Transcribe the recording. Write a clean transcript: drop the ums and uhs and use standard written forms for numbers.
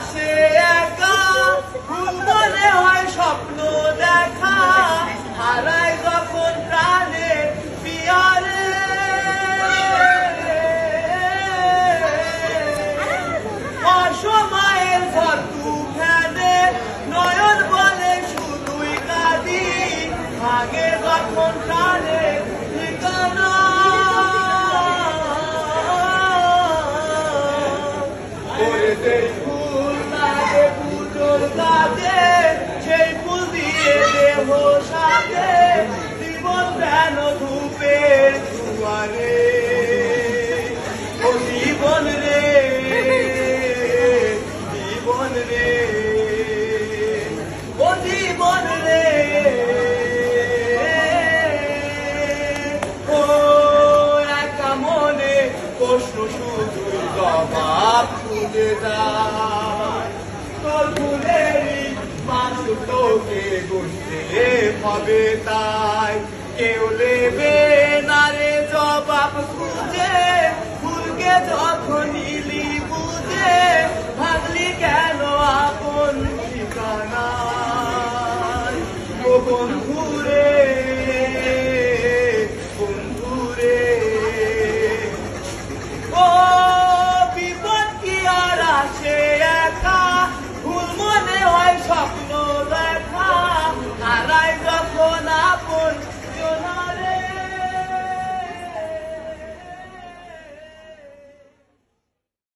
আসে একা ফুল মনে হয় স্বপ্ন দেখা হারায় যখন প্রাণের পিয়ারে অসময়ের ঘর তুফানে নয়ন বলে শুধুই কাঁদি ভাগে যখন প্রাণের ঠিকানা সেই ফুল লাগে পুজোর কাজে সেই ফুল দিয়ে দেহ সাজে জীবন যেন ধূপের দুয়ারে ও জীবন রে জীবন রে ও জীবন রে ও একা মনে প্রশ্ন শুধুই জবাব খুঁজে যায় তোর ফুলেরই মানুষ তোকে বুঝতে হবে তাই কেউ নেবে না রে জবাব খুঁজে ফুলকে